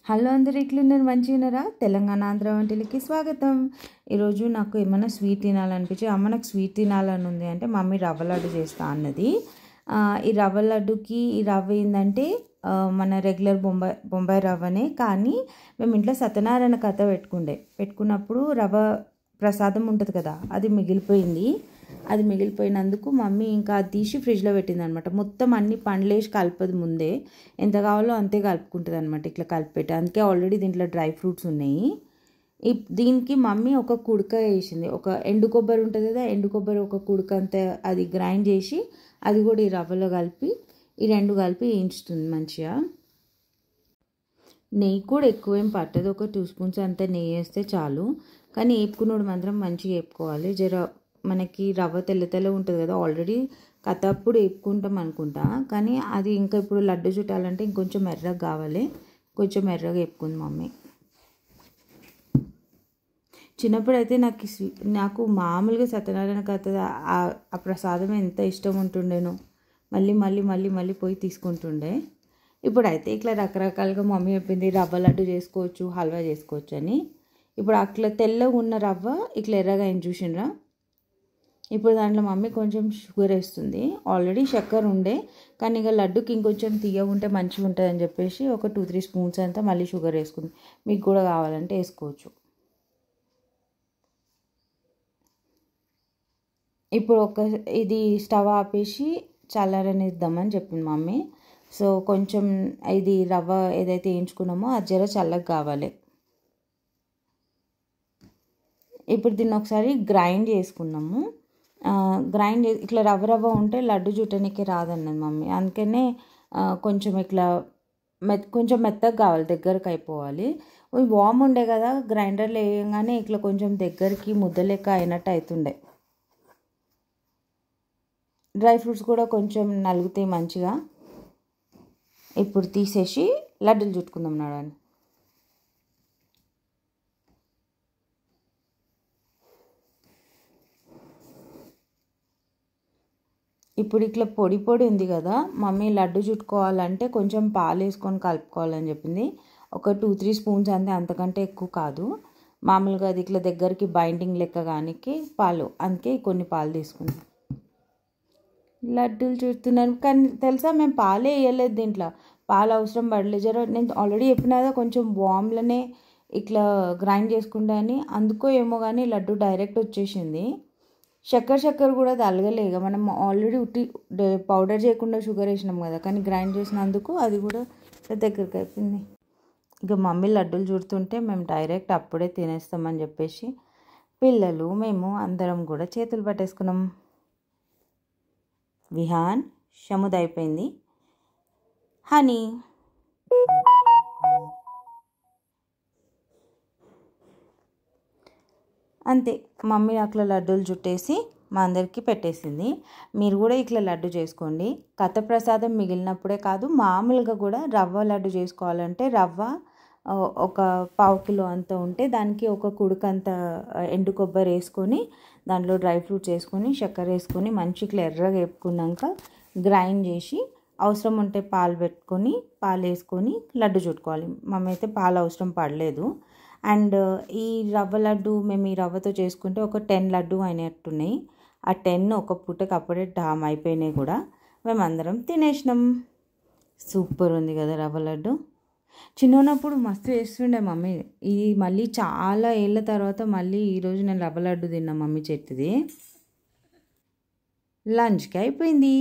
Hello అందరు ఎట్లున్నారు మంచిగున్నారా? తెలంగాణ ఆంధ్ర వంటలకి స్వాగతం. ఈరోజు నాకు ఏమైనా స్వీట్ తినాలనిపించి అమ్మ నాకు స్వీట్ తినాలని ఉంది అంటే మమ్మీ రవ్వ లడ్డు చేస్తా అన్నది. ఈ రవ్వ లడ్డుకి ఈ రవ్వ ఏంటంటే మన రెగ్యులర్ బొంబాయి రవ్వనే, కానీ మేము ఇంట్లో సత్యనారాయణ కథ పెట్టుకున్నప్పుడు రవ్వ ప్రసాదం ఉంటుంది కదా, అది మిగిలిపోయింది. అది మిగిలిపోయినందుకు మమ్మీ ఇంకా అది తీసి ఫ్రిడ్జ్లో పెట్టింది అనమాట. మొత్తం అన్ని పండ్లు వేసి కలపదు, ముందే ఎంత కావాలో అంతే కలుపుకుంటుంది అనమాట. ఇట్లా కలిపెట్టి అందుకే ఆల్రెడీ దీంట్లో డ్రై ఫ్రూట్స్ ఉన్నాయి. దీనికి మమ్మీ ఒక కుడక వేసింది. ఒక ఎండు కొబ్బరి ఉంటుంది కదా, ఎండు కొబ్బరి ఒక కుడక అంతా అది గ్రైండ్ చేసి అది కూడా ఈ రవ్వలో కలిపి ఈ రెండు కలిపి వేయించుతుంది మంచిగా. నెయ్యి కూడా ఎక్కువేం పట్టదు, ఒక 2 స్పూన్స్ అంతా నెయ్యి వేస్తే చాలు. కానీ వేపుకున్నప్పుడు మాత్రం మంచిగా వేపుకోవాలి. జర మనకి రవ్వ తెల్ల ఉంటుంది కదా, ఆల్రెడీ కథప్పుడు వేపుకుంటాం అనుకుంటా, కానీ అది ఇంకా ఇప్పుడు లడ్డు చుట్టాలంటే ఇంకొంచెం ఎర్రగా కావాలి. కొంచెం ఎర్రగా వేపుకుంది మమ్మీ. చిన్నప్పుడు అయితే నాకు మామూలుగా సత్యనారాయణ కథ ఆ ప్రసాదం ఎంత ఇష్టం ఉంటుండేనో, మళ్ళీ మళ్ళీ మళ్ళీ మళ్ళీ పోయి తీసుకుంటుండే. ఇప్పుడైతే ఇట్లా రకరకాలుగా మమ్మీ చెప్పింది రవ్వ లడ్డు చేసుకోవచ్చు, హల్వా చేసుకోవచ్చు అని. ఇప్పుడు అట్లా తెల్లగా ఉన్న రవ్వ ఇట్లా ఎర్రగా ఏం చూసిండ్రా. ఇప్పుడు దాంట్లో మమ్మీ కొంచెం షుగర్ వేస్తుంది. ఆల్రెడీ చక్కెర ఉండే, కానీ ఇక లడ్డుకి ఇంకొంచెం తీయగా ఉంటే మంచిగా ఉంటుంది అని చెప్పేసి ఒక 2-3 స్పూన్స్ అంతా మళ్ళీ షుగర్ వేసుకుంది. మీకు కూడా కావాలంటే వేసుకోవచ్చు. ఇప్పుడు ఇది స్టవ్ ఆపేసి చల్లారనిద్దామని చెప్పింది మమ్మీ. సో కొంచెం ఇది రవ్వ ఏదైతే వేయించుకున్నామో అది జర చల్లగా కావాలి. ఇప్పుడు దీన్ని ఒకసారి గ్రైండ్ చేసుకున్నాము. ఇట్లా రవ్వ ఉంటే లడ్డు చుట్టడానికి రాదన్నది మమ్మీ. అందుకనే కొంచెం ఇట్లా కొంచెం మెత్తగా కావాలి, దగ్గరకు అయిపోవాలి. వామ్ ఉండే కదా, గ్రైండర్లో వేయగానే ఇట్లా కొంచెం దగ్గరికి ముద్ద లెక్క అయినట్టు అవుతుండే. డ్రై ఫ్రూట్స్ కూడా కొంచెం నలుగుతాయి మంచిగా. ఇప్పుడు తీసేసి లడ్డూలు చుట్టుకుందాం నడని. ఇప్పుడు ఇట్లా పొడి ఉంది కదా, మమ్మీ లడ్డు చుట్టుకోవాలంటే కొంచెం పాలు వేసుకొని కలుపుకోవాలని చెప్పింది. ఒక 2-3 స్పూన్స్ అంతే, అంతకంటే ఎక్కువ కాదు. మామూలుగా అది ఇట్లా దగ్గరికి బైండింగ్ లెక్క కానీ పాలు, అందుకే కొన్ని పాలు తీసుకుంది. లడ్డూలు చుడుతున్నాను, కానీ తెలుసా మేము పాలే వేయలేదు దీంట్లో, పాలు అవసరం పడలేదు. జర నేను ఆల్రెడీ చెప్పిన కదా కొంచెం వామ్లోనే ఇట్లా గ్రైండ్ చేసుకుంటా అని, అందుకో ఏమో కానీ లడ్డు డైరెక్ట్ వచ్చేసింది. చక్కెర కూడా తలగలేక మనం ఆల్రెడీ పౌడర్ చేయకుండా షుగర్ వేసినాం కదా, కానీ గ్రైండ్ చేసినందుకు అది కూడా దగ్గరికి అయిపోయింది. ఇక మమ్మీ లడ్డూలు చుడుతుంటే మేము డైరెక్ట్ అప్పుడే తినేస్తామని చెప్పేసి పిల్లలు మేము అందరం కూడా చేతులు పట్టేసుకున్నాం. విహాన్ షముద్ అయిపోయింది. హనీ అంతే, మమ్మీ అట్లా లడ్డూలు చుట్టేసి మా అందరికీ పెట్టేసింది. మీరు కూడా ఇట్లా లడ్డు చేసుకోండి. కథ ప్రసాదం మిగిలినప్పుడే కాదు, మామూలుగా కూడా రవ్వ లడ్డు చేసుకోవాలంటే రవ్వ ఒక 1/4 కిలో అంత ఉంటే దానికి ఒక కుడుకంత ఎండు కొబ్బరి వేసుకొని దాంట్లో డ్రై ఫ్రూట్స్ వేసుకొని చక్కెర వేసుకొని మంచి ఇట్లా ఎర్రగా వేపుకున్నాక గ్రైండ్ చేసి అవసరం ఉంటే పాలు వేసుకొని లడ్డు చుట్టుకోవాలి. మమ్మీ అయితే పాలు అవసరం పడలేదు. అండ్ ఈ రవ్వ లడ్డు మేము ఈ రవ్వతో చేసుకుంటే ఒక 10 లడ్డు అయినట్టున్నాయి. ఆ 10 ఒక పూటకి అప్పుడే డామ్ అయిపోయినాయి కూడా. మేమందరం తినేసినాం. సూపర్ ఉంది కదా రవ్వ లడ్డు. చిన్నప్పుడు మస్తు వేస్తుండే మమ్మీ. ఇది మళ్ళీ చాలా ఏళ్ళ తర్వాత మళ్ళీ ఈరోజు నేను రవ్వ లడ్డు తిన్నా మమ్మీ చేతిది. లంచ్కి అయిపోయింది.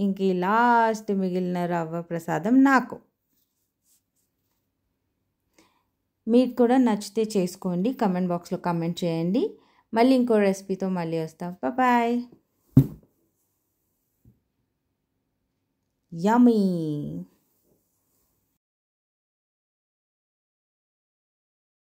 ఇంక లాస్ట్ మిగిలిన రవ్వ ప్రసాదం నాకు. మీకు కూడా నచ్చితే చేసుకోండి, కమెంట్ బాక్స్లో కమెంట్ చేయండి. మళ్ళీ ఇంకో రెసిపీతో మళ్ళీ వస్తాం. బాయ్. యమ్మీ.